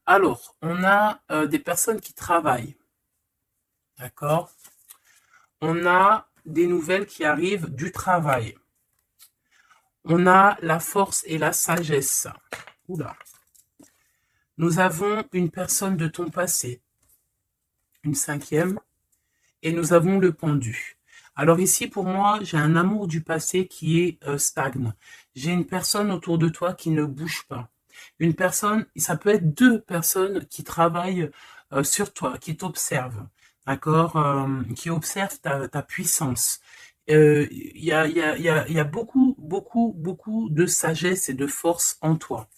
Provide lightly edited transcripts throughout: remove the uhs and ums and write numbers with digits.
Alors, on a des personnes qui travaillent, d'accord? On a des nouvelles qui arrivent du travail. On a la force et la sagesse. Oula. Nous avons une personne de ton passé, une cinquième, et nous avons le pendu. Alors ici, pour moi, j'ai un amour du passé qui est stagne. J'ai une personne autour de toi qui ne bouge pas. Une personne, ça peut être deux personnes qui travaillent sur toi, qui t'observent, d'accord, qui observent ta puissance. Il y a beaucoup de sagesse et de force en toi.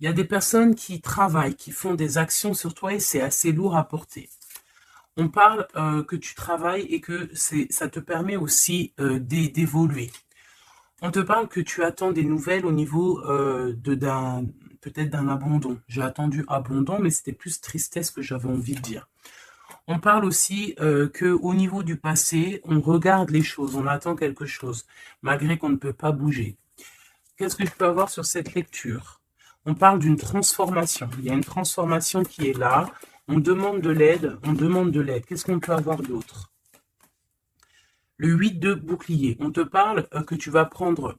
Il y a des personnes qui travaillent, qui font des actions sur toi et c'est assez lourd à porter. On parle que tu travailles et que ça te permet aussi d'évoluer. On te parle que tu attends des nouvelles au niveau peut-être d'un abandon. J'ai attendu abandon, mais c'était plus tristesse que j'avais envie de dire. On parle aussi que au niveau du passé, on regarde les choses, on attend quelque chose, malgré qu'on ne peut pas bouger. Qu'est-ce que je peux avoir sur cette lecture? On parle d'une transformation. Il y a une transformation qui est là. On demande de l'aide, on demande de l'aide. Qu'est-ce qu'on peut avoir d'autre? Le 8 de bouclier, on te parle que tu vas prendre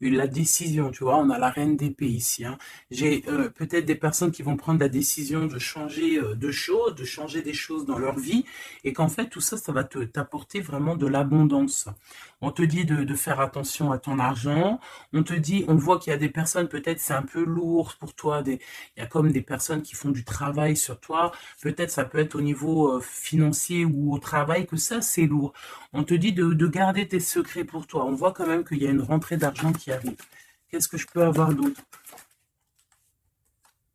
la décision, tu vois, on a la reine d'épée ici. Hein. J'ai peut-être des personnes qui vont prendre la décision de changer de choses, de changer des choses dans leur vie, et qu'en fait tout ça, ça va t'apporter vraiment de l'abondance. On te dit de faire attention à ton argent, on te dit, on voit qu'il y a des personnes, peut-être c'est un peu lourd pour toi, il y a comme des personnes qui font du travail sur toi, peut-être ça peut être au niveau financier ou au travail que ça c'est lourd. On te dit de garder tes secrets pour toi. On voit quand même qu'il y a une rentrée d'argent qui arrive. Qu'est-ce que je peux avoir d'autre?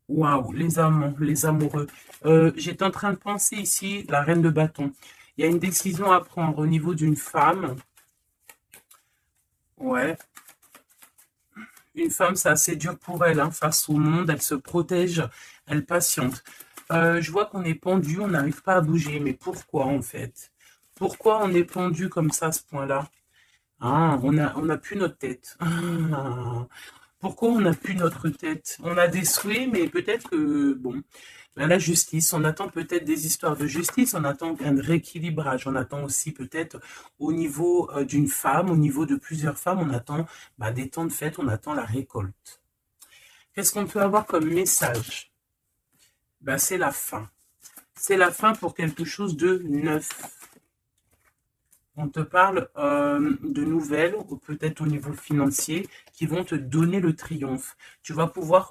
Waouh, les amants, les amoureux. J'étais en train de penser ici, la reine de bâton. Il y a une décision à prendre au niveau d'une femme. Ouais. Une femme, c'est assez dur pour elle, hein, face au monde. Elle se protège, elle patiente. Je vois qu'on est pendu, on n'arrive pas à bouger. Mais pourquoi, en fait? Pourquoi on est pendu comme ça à ce point-là? Ah, on a plus notre tête. Ah, pourquoi on n'a plus notre tête? On a des souhaits, mais peut-être que, bon, ben, la justice, on attend peut-être des histoires de justice, on attend un rééquilibrage, on attend aussi peut-être au niveau d'une femme, au niveau de plusieurs femmes, on attend ben, des temps de fête, on attend la récolte. Qu'est-ce qu'on peut avoir comme message? Ben, c'est la fin. C'est la fin pour quelque chose de neuf. On te parle de nouvelles, ou peut-être au niveau financier, qui vont te donner le triomphe. Tu vas pouvoir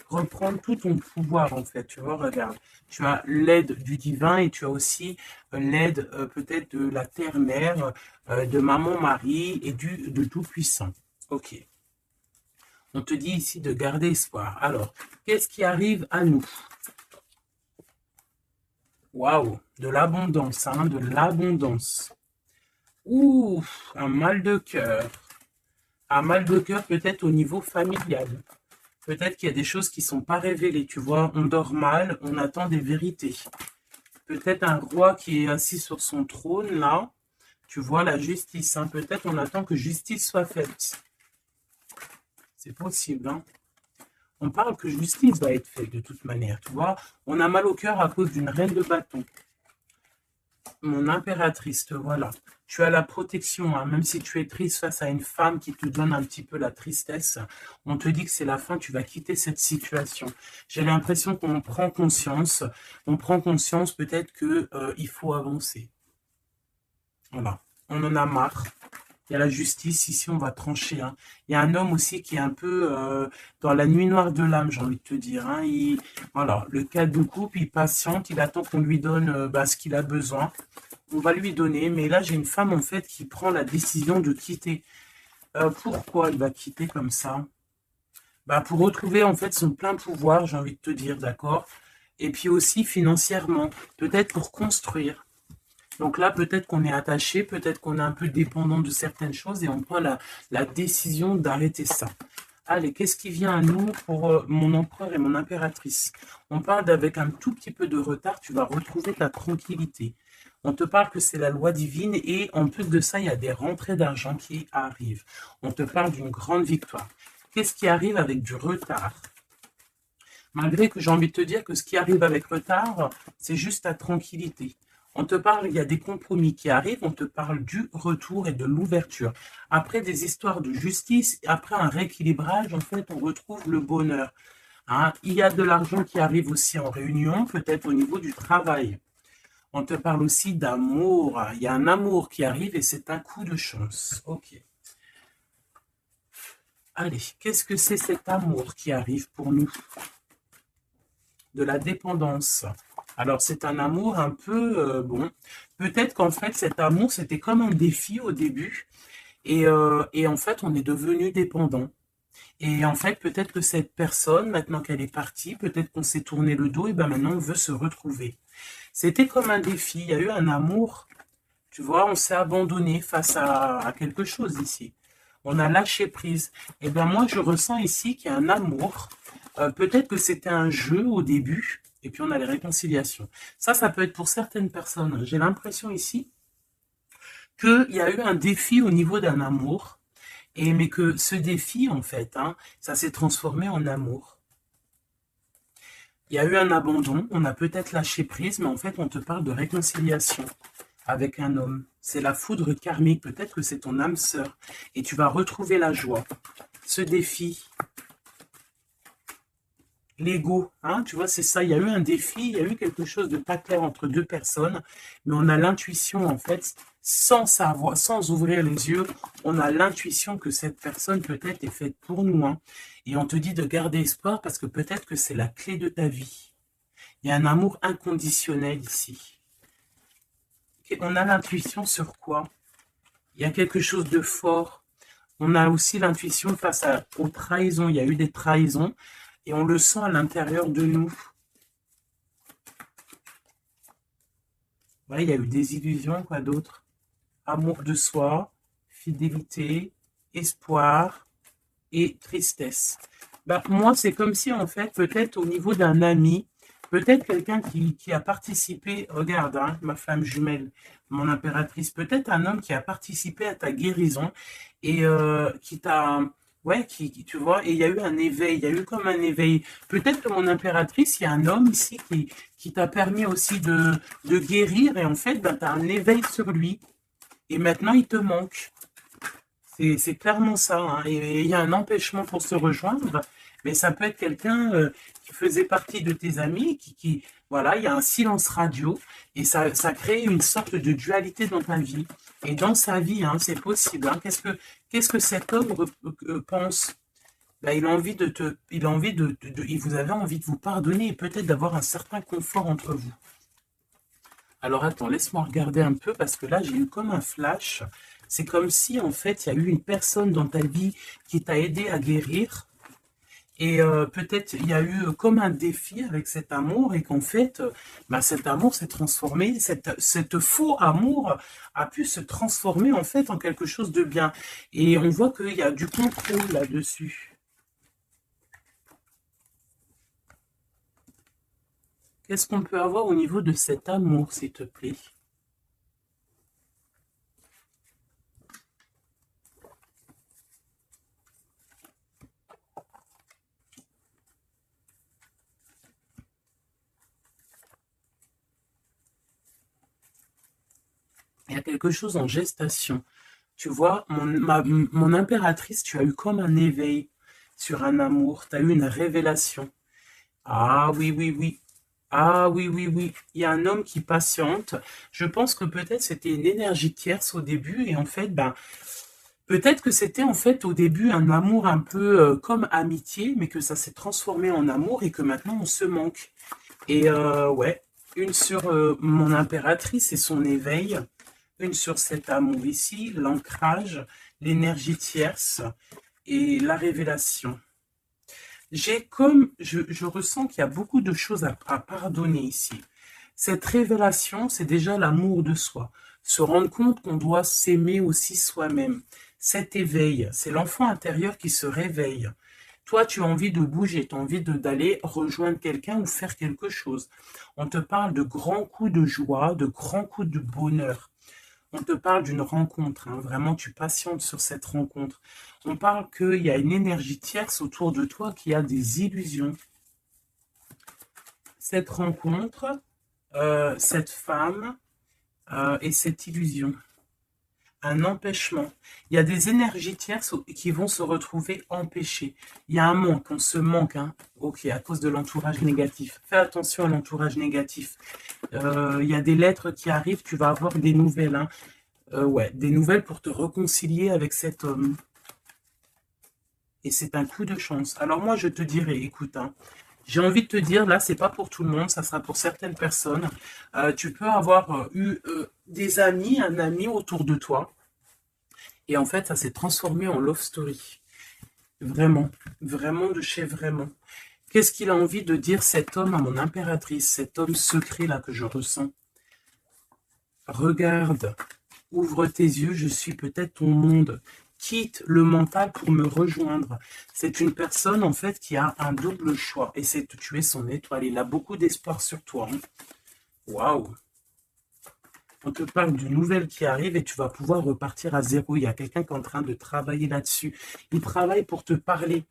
reprendre tout ton pouvoir, en fait. Tu vois, regarde, tu as l'aide du divin et tu as aussi l'aide peut-être de la terre-mère, de maman-marie et de Tout-Puissant. Ok. On te dit ici de garder espoir. Alors, qu'est-ce qui arrive à nous? Waouh, de l'abondance, hein, de l'abondance. Ouh, un mal de cœur. Un mal de cœur peut-être au niveau familial. Peut-être qu'il y a des choses qui ne sont pas révélées. Tu vois, on dort mal, on attend des vérités. Peut-être un roi qui est assis sur son trône, là. Tu vois la justice. Hein. Peut-être on attend que justice soit faite. C'est possible. Hein. On parle que justice va être faite de toute manière. Tu vois, on a mal au cœur à cause d'une reine de bâton. Mon impératrice, te voilà. Tu as la protection, hein, même si tu es triste face à une femme qui te donne un petit peu la tristesse, on te dit que c'est la fin, tu vas quitter cette situation. J'ai l'impression qu'on prend conscience, peut-être que il faut avancer. Voilà, on en a marre. Il y a la justice, ici on va trancher. Hein. Il y a un homme aussi qui est un peu dans la nuit noire de l'âme, j'ai envie de te dire. Hein. Voilà, le cas de couple, il patiente, il attend qu'on lui donne ce qu'il a besoin. On va lui donner, mais là j'ai une femme en fait qui prend la décision de quitter. Pourquoi elle va quitter comme ça? Bah, pour retrouver en fait son plein pouvoir, j'ai envie de te dire, d'accord? Et puis aussi financièrement, peut-être pour construire. Donc là, peut-être qu'on est attaché, peut-être qu'on est un peu dépendant de certaines choses et on prend la décision d'arrêter ça. Allez, qu'est-ce qui vient à nous pour mon empereur et mon impératrice? On parle d'avec un tout petit peu de retard, tu vas retrouver ta tranquillité. On te parle que c'est la loi divine et en plus de ça, il y a des rentrées d'argent qui arrivent. On te parle d'une grande victoire. Qu'est-ce qui arrive avec du retard? Malgré que j'ai envie de te dire que ce qui arrive avec retard, c'est juste ta tranquillité. On te parle, il y a des compromis qui arrivent, on te parle du retour et de l'ouverture. Après des histoires de justice, après un rééquilibrage, en fait, on retrouve le bonheur. Hein. Il y a de l'argent qui arrive aussi en réunion, peut-être au niveau du travail. On te parle aussi d'amour. Il y a un amour qui arrive et c'est un coup de chance. Ok. Allez, qu'est-ce que c'est cet amour qui arrive pour nous? De la dépendance. Alors, c'est un amour un peu, bon, peut-être qu'en fait, cet amour, c'était comme un défi au début. Et en fait, on est devenu dépendant. Et en fait, peut-être que cette personne, maintenant qu'elle est partie, peut-être qu'on s'est tourné le dos, et ben maintenant, on veut se retrouver. C'était comme un défi. Il y a eu un amour, tu vois, on s'est abandonné face à quelque chose ici. On a lâché prise. Et bien moi, je ressens ici qu'il y a un amour. Peut-être que c'était un jeu au début, et puis on a les réconciliations. Ça peut être pour certaines personnes. J'ai l'impression ici qu'il y a eu un défi au niveau d'un amour, mais que ce défi, en fait, hein, ça s'est transformé en amour. Il y a eu un abandon, on a peut-être lâché prise, mais en fait, on te parle de réconciliation avec un homme. C'est la foudre karmique, peut-être que c'est ton âme sœur, et tu vas retrouver la joie. Ce défi, l'ego, hein, tu vois, c'est ça, il y a eu un défi, il y a eu quelque chose de pas clair entre deux personnes, mais on a l'intuition, en fait, sans savoir, sans ouvrir les yeux, on a l'intuition que cette personne peut-être est faite pour nous, hein, et on te dit de garder espoir parce que peut-être que c'est la clé de ta vie. Il y a un amour inconditionnel ici. On a l'intuition sur quoi? Il y a quelque chose de fort. On a aussi l'intuition face aux trahisons. Il y a eu des trahisons et on le sent à l'intérieur de nous. Ouais, il y a eu des illusions, quoi d'autre? Amour de soi, fidélité, espoir et tristesse. Bah, moi, c'est comme si, en fait, peut-être au niveau d'un ami, peut-être quelqu'un qui a participé, regarde, hein, ma femme jumelle, mon impératrice, peut-être un homme qui a participé à ta guérison et qui t'a, ouais, tu vois, et il y a eu un éveil, il y a eu comme un éveil. Peut-être que mon impératrice, il y a un homme ici qui t'a permis aussi de guérir et en fait, ben, tu as un éveil sur lui et maintenant il te manque. C'est clairement ça. Hein. Et il y a un empêchement pour se rejoindre, mais ça peut être quelqu'un qui faisait partie de tes amis, voilà, il y a un silence radio, et ça crée une sorte de dualité dans ta vie. Et dans sa vie, hein, c'est possible. Hein. Qu'est-ce que cet homme pense? Ben, il a envie vous avez envie de vous pardonner et peut-être d'avoir un certain confort entre vous. Alors attends, laisse-moi regarder un peu parce que là, j'ai eu comme un flash. C'est comme si, en fait, il y a eu une personne dans ta vie qui t'a aidé à guérir. Et peut-être il y a eu comme un défi avec cet amour et qu'en fait, bah, cet amour s'est transformé, cette faux amour a pu se transformer en fait en quelque chose de bien. Et on voit qu'il y a du contrôle là-dessus. Qu'est-ce qu'on peut avoir au niveau de cet amour, s'il te plaît? Il y a quelque chose en gestation. Tu vois, mon impératrice, tu as eu comme un éveil sur un amour, tu as eu une révélation. Ah oui, oui, oui. Ah oui, oui, oui. Il y a un homme qui patiente. Je pense que peut-être c'était une énergie tierce au début et en fait, ben, peut-être que c'était en fait au début un amour un peu comme amitié, mais que ça s'est transformé en amour et que maintenant on se manque. Et ouais, une sur mon impératrice et son éveil, une sur cet amour ici, l'ancrage, l'énergie tierce et la révélation. Je ressens qu'il y a beaucoup de choses à pardonner ici. Cette révélation, c'est déjà l'amour de soi. Se rendre compte qu'on doit s'aimer aussi soi-même. Cet éveil, c'est l'enfant intérieur qui se réveille. Toi, tu as envie de bouger, tu as envie d'aller rejoindre quelqu'un ou faire quelque chose. On te parle de grands coups de joie, de grands coups de bonheur. On te parle d'une rencontre, hein. Vraiment, tu patientes sur cette rencontre. On parle qu'il y a une énergie tierce autour de toi qui a des illusions. cette rencontre, cette femme et cette illusion. Un empêchement. Il y a des énergies tierces qui vont se retrouver empêchées. Il y a un manque, on se manque, hein. Ok, à cause de l'entourage négatif. Fais attention à l'entourage négatif. Il y a des lettres qui arrivent, tu vas avoir des nouvelles, hein. Ouais, des nouvelles pour te réconcilier avec cet homme. Et c'est un coup de chance. Alors moi, je te dirais, écoute, hein, j'ai envie de te dire, là, c'est pas pour tout le monde, ça sera pour certaines personnes. Tu peux avoir eu des amis, un ami autour de toi. Et en fait, ça s'est transformé en love story. Vraiment, vraiment de chez vraiment. Qu'est-ce qu'il a envie de dire cet homme à mon impératrice, cet homme secret là que je ressens? Regarde, ouvre tes yeux, je suis peut-être ton monde. Quitte le mental pour me rejoindre. C'est une personne en fait qui a un double choix et c'est de tuer son étoile. Il a beaucoup d'espoir sur toi. Hein. Waouh! On te parle d'une nouvelle qui arrive et tu vas pouvoir repartir à zéro. Il y a quelqu'un qui est en train de travailler là-dessus. Il travaille pour te parler.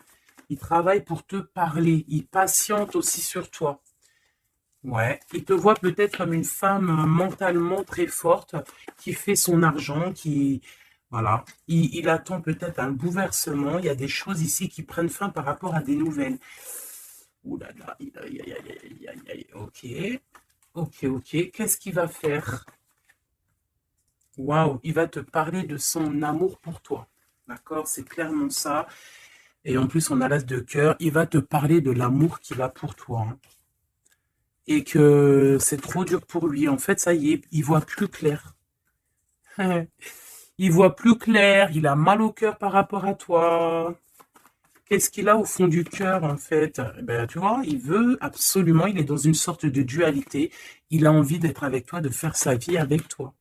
Il travaille pour te parler. Il patiente aussi sur toi. Ouais. Il te voit peut-être comme une femme mentalement très forte qui fait son argent, qui... Voilà. Il attend peut-être un bouleversement. Il y a des choses ici qui prennent fin par rapport à des nouvelles. Ouh là là. Aïe, aïe, aïe, aïe, aïe. Ok. Ok, ok. Qu'est-ce qu'il va faire? Waouh, il va te parler de son amour pour toi. D'accord, c'est clairement ça. Et en plus, on a l'as de cœur. Il va te parler de l'amour qu'il a pour toi. Hein. Et que c'est trop dur pour lui. En fait, ça y est, il voit plus clair. Il voit plus clair. Il a mal au cœur par rapport à toi. Qu'est-ce qu'il a au fond du cœur, en fait? Ben, tu vois, il veut absolument, il est dans une sorte de dualité. Il a envie d'être avec toi, de faire sa vie avec toi.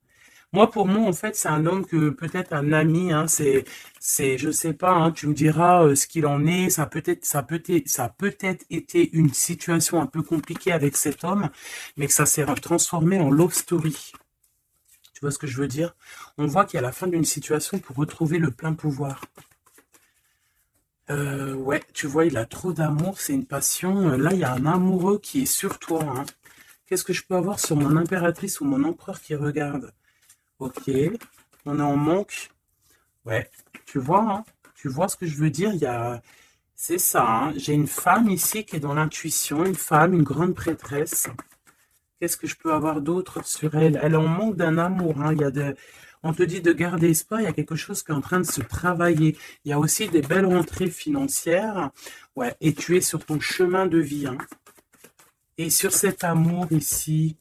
Moi, pour moi, en fait, c'est un homme que peut-être un ami, hein, je sais pas, hein, tu me diras ce qu'il en est. Ça a peut-être été une situation un peu compliquée avec cet homme, mais que ça s'est transformé en love story. Tu vois ce que je veux dire? On voit qu'il y a la fin d'une situation pour retrouver le plein pouvoir. Ouais, tu vois, il a trop d'amour, c'est une passion. Là, il y a un amoureux qui est sur toi. Hein. Qu'est-ce que je peux avoir sur mon impératrice ou mon empereur qui regarde? Ok, on est en manque. Ouais, hein, tu vois ce que je veux dire, c'est ça, hein. J'ai une femme ici qui est dans l'intuition, une femme, une grande prêtresse. Qu'est-ce que je peux avoir d'autre sur elle? Elle est en manque d'un amour, hein. On te dit de garder espoir, il y a quelque chose qui est en train de se travailler. Il y a aussi des belles rentrées financières. Ouais, et tu es sur ton chemin de vie, hein. Et sur cet amour ici,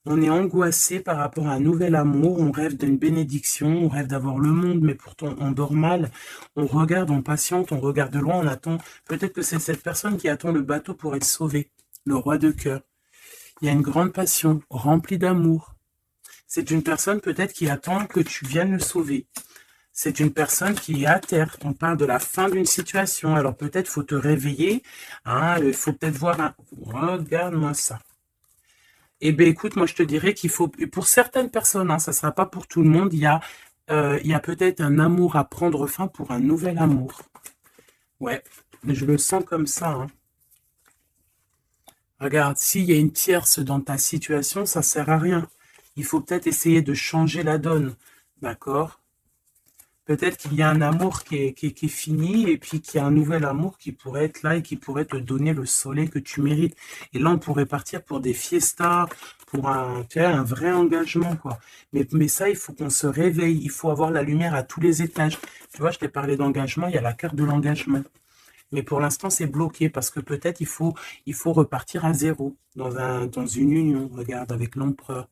on est angoissé par rapport à un nouvel amour, on rêve d'une bénédiction, on rêve d'avoir le monde, mais pourtant on dort mal, on regarde, on patiente, on regarde de loin, on attend. Peut-être que c'est cette personne qui attend le bateau pour être sauvée, le roi de cœur. Il y a une grande passion, remplie d'amour. C'est une personne peut-être qui attend que tu viennes le sauver. C'est une personne qui est à terre. On parle de la fin d'une situation. Alors peut-être faut te réveiller. Hein, il faut peut-être voir un... Regarde-moi ça. Eh bien, écoute, moi, je te dirais qu'il faut, pour certaines personnes, hein, ça ne sera pas pour tout le monde, il y a peut-être un amour à prendre fin pour un nouvel amour. Ouais, je le sens comme ça. Hein. Regarde, s'il y a une tierce dans ta situation, ça ne sert à rien. Il faut peut-être essayer de changer la donne. D'accord? Peut-être qu'il y a un amour qui est fini et puis qu'il y a un nouvel amour qui pourrait être là et qui pourrait te donner le soleil que tu mérites. Et là, on pourrait partir pour des fiestas, pour un vrai engagement, quoi. Mais ça, il faut qu'on se réveille. Il faut avoir la lumière à tous les étages. Tu vois, je t'ai parlé d'engagement, il y a la carte de l'engagement. Mais pour l'instant, c'est bloqué parce que peut-être il faut repartir à zéro dans une union. Regarde, avec l'empereur.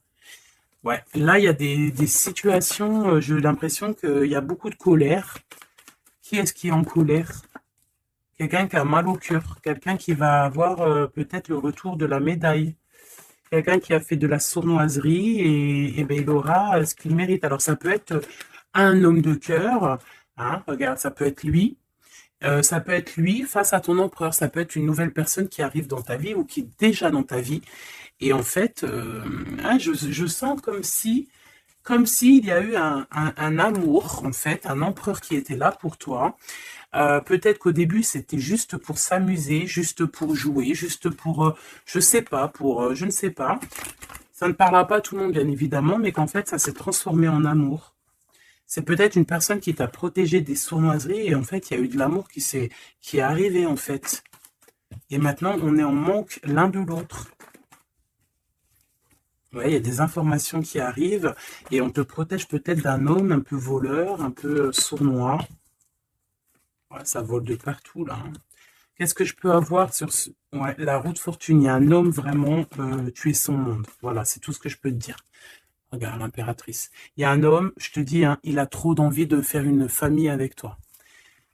Ouais, là, il y a des situations, j'ai l'impression qu'il y a beaucoup de colère. Qui est-ce qui est en colère? Quelqu'un qui a mal au cœur, quelqu'un qui va avoir peut-être le retour de la médaille, quelqu'un qui a fait de la sournoiserie et ben, il aura ce qu'il mérite. Alors, ça peut être un homme de cœur, hein, regarde, ça peut être lui. Ça peut être lui face à ton empereur, ça peut être une nouvelle personne qui arrive dans ta vie ou qui est déjà dans ta vie. Et en fait, hein, je sens comme comme s'il y a eu un amour, en fait, un empereur qui était là pour toi. Peut-être qu'au début, c'était juste pour s'amuser, juste pour jouer, juste pour, je sais pas, pour, je ne sais pas. Ça ne parlera pas à tout le monde, bien évidemment, mais qu'en fait, ça s'est transformé en amour. C'est peut-être une personne qui t'a protégé des sournoiseries et en fait, il y a eu de l'amour qui est arrivé, en fait. Et maintenant, on est en manque l'un de l'autre. Ouais, il y a des informations qui arrivent et on te protège peut-être d'un homme un peu voleur, un peu sournois. Ouais, ça vole de partout, là, hein. Qu'est-ce que je peux avoir sur ouais, la route fortune? Il y a un homme vraiment, tu es son monde. Voilà, c'est tout ce que je peux te dire. Regarde, l'impératrice. Il y a un homme, je te dis, hein, il a trop d'envie de faire une famille avec toi.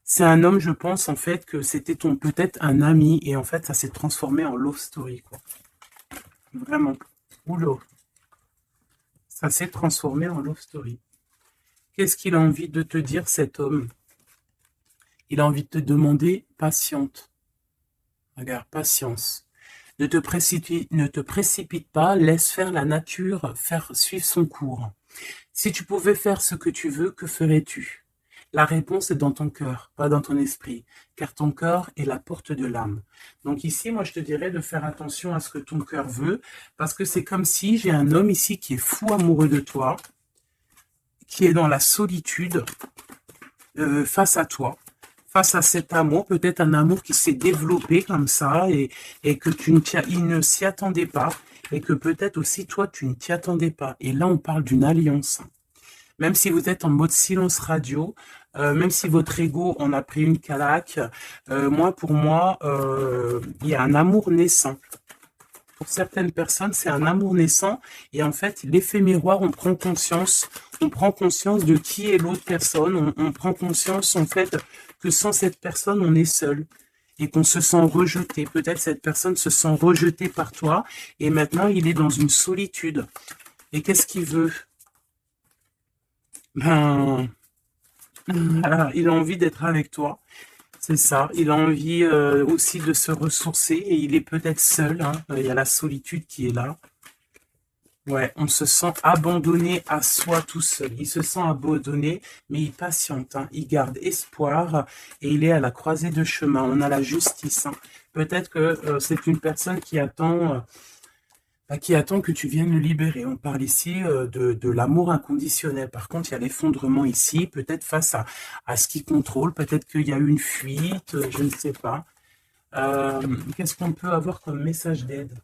C'est un homme, je pense, en fait, que c'était ton peut-être un ami, et en fait, ça s'est transformé en love story, quoi. Vraiment. Oula. Ça s'est transformé en love story. Qu'est-ce qu'il a envie de te dire, cet homme? Il a envie de te demander patiente. Regarde, patience. Ne te précipite pas, laisse faire la nature, faire suivre son cours. Si tu pouvais faire ce que tu veux, que ferais-tu? La réponse est dans ton cœur, pas dans ton esprit, car ton cœur est la porte de l'âme. Donc ici, moi, je te dirais de faire attention à ce que ton cœur veut, parce que c'est comme si j'ai un homme ici qui est fou amoureux de toi, qui est dans la solitude face à toi, face à cet amour, peut-être un amour qui s'est développé comme ça et que il ne s'y attendait pas et que peut-être aussi toi, tu ne t'y attendais pas. Et là, on parle d'une alliance. Même si vous êtes en mode silence radio, même si votre ego en a pris une calaque, pour moi, il y a un amour naissant. Pour certaines personnes, c'est un amour naissant et en fait, l'effet miroir, on prend conscience de qui est l'autre personne, on prend conscience en fait que sans cette personne, on est seul et qu'on se sent rejeté. Peut-être cette personne se sent rejetée par toi et maintenant, il est dans une solitude. Et qu'est-ce qu'il veut? Ben, il a envie d'être avec toi. C'est ça. Il a envie aussi de se ressourcer et il est peut-être seul, hein. Il y a la solitude qui est là. Ouais, on se sent abandonné à soi tout seul. Il se sent abandonné, mais il patiente, hein. Il garde espoir et il est à la croisée de chemin. On a la justice, hein. Peut-être que c'est une personne qui attend que tu viennes le libérer. On parle ici de l'amour inconditionnel. Par contre, il y a l'effondrement ici, peut-être face à ce qui contrôle. Peut-être qu'il y a eu une fuite, je ne sais pas. Qu'est-ce qu'on peut avoir comme message d'aide?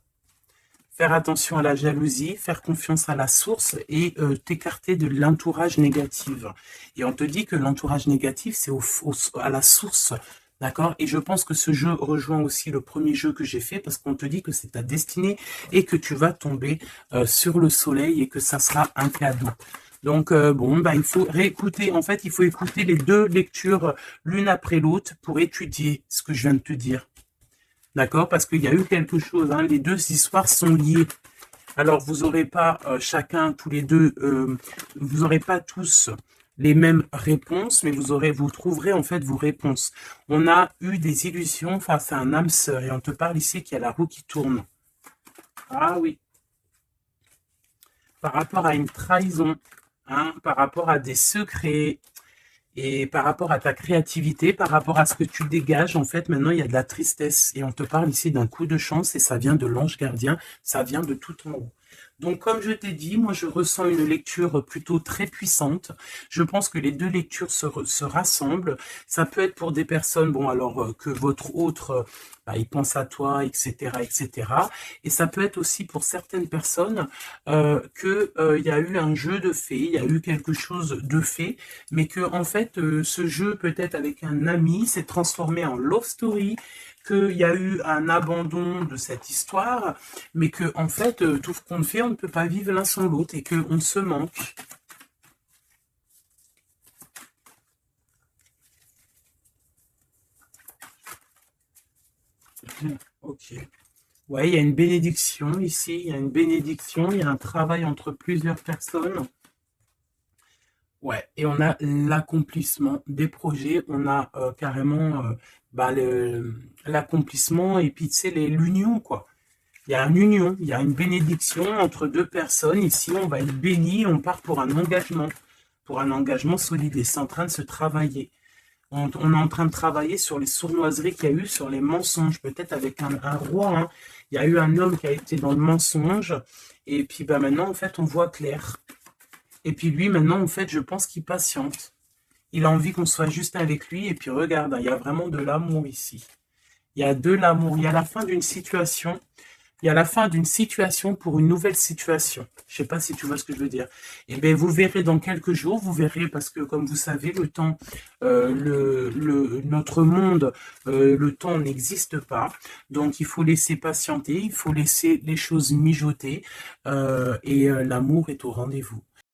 Faire attention à la jalousie, faire confiance à la source et t'écarter de l'entourage négatif. Et on te dit que l'entourage négatif, c'est à la source. D'accord? Et je pense que ce jeu rejoint aussi le premier jeu que j'ai fait parce qu'on te dit que c'est ta destinée et que tu vas tomber sur le soleil et que ça sera un cadeau. Donc, il faut réécouter. En fait, il faut écouter les deux lectures l'une après l'autre pour étudier ce que je viens de te dire. D'accord? Parce qu'il y a eu quelque chose, hein. Les deux histoires sont liées. Alors, vous n'aurez pas chacun, tous les deux, vous n'aurez pas tous les mêmes réponses, mais vous trouverez en fait vos réponses. On a eu des illusions face à un âme sœur, et on te parle ici qu'il y a la roue qui tourne. Ah oui. Par rapport à une trahison, hein, par rapport à des secrets, et par rapport à ta créativité, par rapport à ce que tu dégages, en fait, maintenant, il y a de la tristesse. Et on te parle ici d'un coup de chance et ça vient de l'ange gardien, ça vient de tout en haut. Donc, comme je t'ai dit, moi, je ressens une lecture plutôt très puissante. Je pense que les deux lectures se rassemblent. Ça peut être pour des personnes, bon, alors que votre autre, il pense à toi, etc., etc. Et ça peut être aussi pour certaines personnes il y a eu un jeu de fées, il y a eu quelque chose de fait, mais que en fait, ce jeu peut-être avec un ami s'est transformé en love story, qu'il y a eu un abandon de cette histoire, mais que en fait, tout ce qu'on fait, on ne peut pas vivre l'un sans l'autre et qu'on se manque. Ok. Ouais, il y a une bénédiction ici, il y a une bénédiction, il y a un travail entre plusieurs personnes. Ouais, et on a l'accomplissement des projets, on a carrément l'accomplissement et puis tu sais, l'union, quoi. Il y a une union, il y a une bénédiction entre deux personnes. Ici, on va être béni, on part pour un engagement solide. Et c'est en train de se travailler. On est en train de travailler sur les sournoiseries qu'il y a eu, sur les mensonges, peut-être avec un roi. Hein. Il y a eu un homme qui a été dans le mensonge. Et puis bah, maintenant, en fait, on voit clair. Et puis lui, maintenant, en fait, je pense qu'il patiente. Il a envie qu'on soit juste avec lui. Et puis regarde, hein, il y a vraiment de l'amour ici. Il y a de l'amour. Il y a la fin d'une situation. Il y a la fin d'une situation pour une nouvelle situation. Je sais pas si tu vois ce que je veux dire. Eh bien, vous verrez dans quelques jours, vous verrez, parce que comme vous savez, le temps, notre monde, le temps n'existe pas. Donc, il faut laisser patienter, il faut laisser les choses mijoter, et l'amour est au rendez-vous.